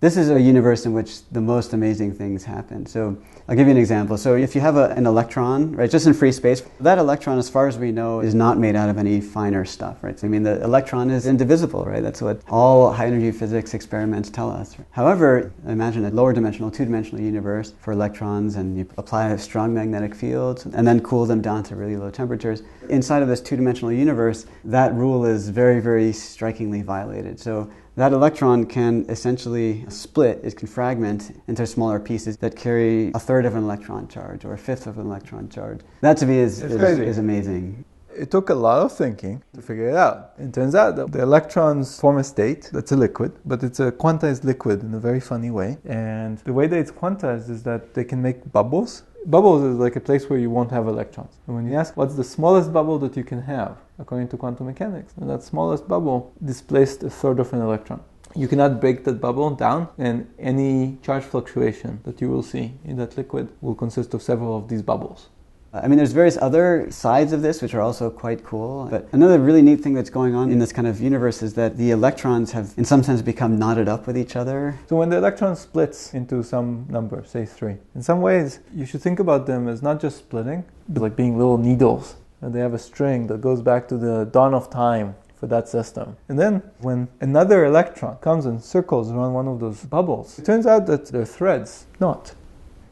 This is a universe in which the most amazing things happen. So I'll give you an example. So if you have an electron, right, just in free space, that electron, as far as we know, is not made out of any finer stuff, right? So I mean, the electron is indivisible, right? That's what all high-energy physics experiments tell us. However, imagine a lower dimensional, two-dimensional universe for electrons, and you apply strong magnetic fields and then cool them down to really low temperatures. Inside of this two-dimensional universe, that rule is very, very strikingly violated. So that electron can essentially split, it can fragment into smaller pieces that carry a third of an electron charge or a fifth of an electron charge. That to me is amazing. It took a lot of thinking to figure it out. It turns out that the electrons form a state that's a liquid, but it's a quantized liquid in a very funny way. And the way that it's quantized is that they can make bubbles. Bubbles is like a place where you won't have electrons. And when you ask what's the smallest bubble that you can have, according to quantum mechanics, and that smallest bubble displaced a third of an electron. You cannot break that bubble down, and any charge fluctuation that you will see in that liquid will consist of several of these bubbles. I mean, there's various other sides of this which are also quite cool. But another really neat thing that's going on in this kind of universe is that the electrons have, in some sense, become knotted up with each other. So when the electron splits into some number, say 3, in some ways, you should think about them as not just splitting, but like being little needles. And they have a string that goes back to the dawn of time for that system. And then when another electron comes and circles around one of those bubbles, it turns out that they're threads, not.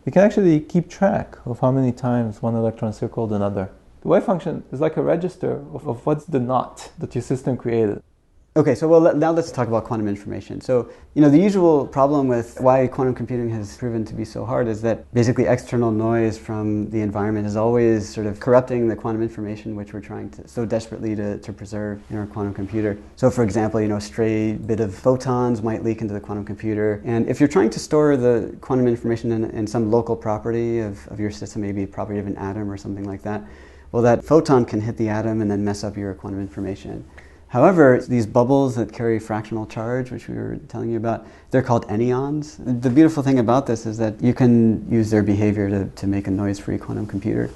You can actually keep track of how many times one electron circled another. The wave function is like a register of what's the knot that your system created. Okay, so now let's talk about quantum information. So, the usual problem with why quantum computing has proven to be so hard is that basically external noise from the environment is always sort of corrupting the quantum information which we're trying to so desperately to preserve in our quantum computer. So for example, a stray bit of photons might leak into the quantum computer. And if you're trying to store the quantum information in some local property of your system, maybe a property of an atom or something like that, well, that photon can hit the atom and then mess up your quantum information. However, these bubbles that carry fractional charge, which we were telling you about, they're called anyons. The beautiful thing about this is that you can use their behavior to make a noise-free quantum computer.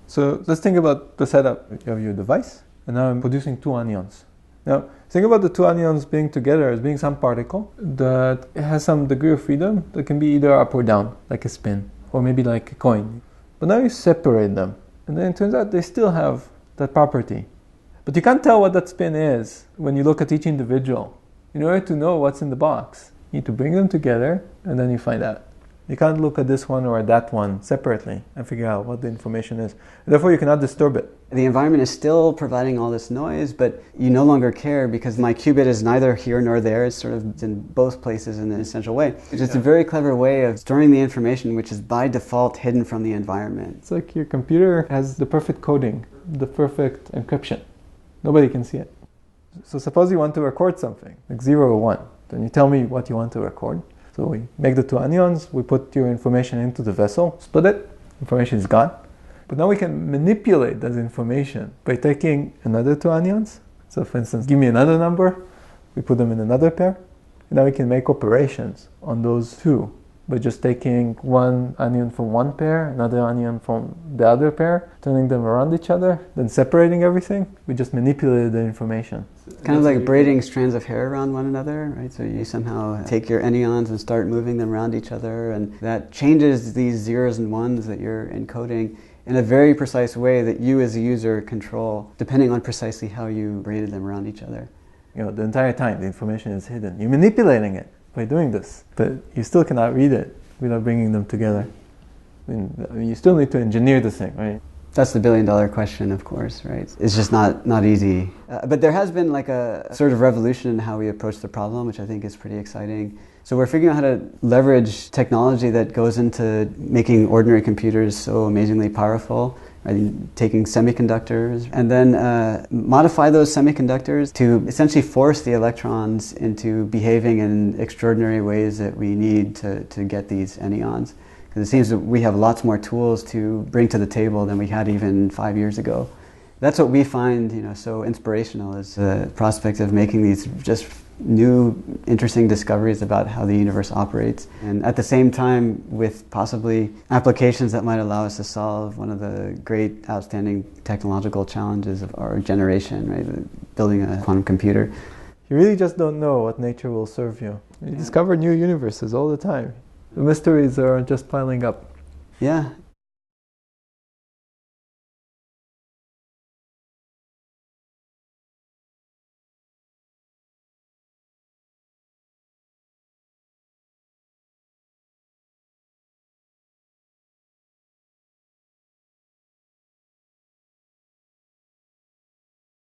So let's think about the setup. You have your device, and now I'm producing 2 anyons. Now, think about the 2 anyons being together as being some particle that has some degree of freedom that can be either up or down, like a spin, or maybe like a coin. But now you separate them, and then it turns out they still have that property. But you can't tell what that spin is when you look at each individual. In order to know what's in the box, you need to bring them together and then you find out. You can't look at this one or at that one separately and figure out what the information is. Therefore, you cannot disturb it. The environment is still providing all this noise, but you no longer care because my qubit is neither here nor there. It's sort of in both places in an essential way. It's just a very clever way of storing the information which is by default hidden from the environment. It's like your computer has the perfect coding, the perfect encryption. Nobody can see it. So suppose you want to record something, like 0 or 1. Then you tell me what you want to record. So we make the 2 anyons, we put your information into the vessel, split it, information is gone. But now we can manipulate that information by taking another 2 anyons. So for instance, give me another number, we put them in another pair. And now we can make operations on those 2 by just taking one onion from one pair, another onion from the other pair, turning them around each other, then separating everything. We just manipulated the information. Kind of like braiding strands of hair around one another, right? So you somehow take your anyons and start moving them around each other, and that changes these zeros and ones that you're encoding in a very precise way that you as a user control, depending on precisely how you braided them around each other. The entire time the information is hidden. You're manipulating it by doing this, but you still cannot read it without bringing them together. I mean, you still need to engineer the thing, right? That's the billion-dollar question, of course, right? It's just not easy. But there has been like a sort of revolution in how we approach the problem, which I think is pretty exciting. So we're figuring out how to leverage technology that goes into making ordinary computers so amazingly powerful, right? Taking semiconductors and then modify those semiconductors to essentially force the electrons into behaving in extraordinary ways that we need to get these anyons. Because it seems that we have lots more tools to bring to the table than we had even 5 years ago. That's what we find, so inspirational, is the prospect of making these just new, interesting discoveries about how the universe operates. And at the same time, with possibly applications that might allow us to solve one of the great, outstanding technological challenges of our generation, right? Building a quantum computer. You really just don't know what nature will serve you. You discover new universes all the time. The mysteries are just piling up. Yeah,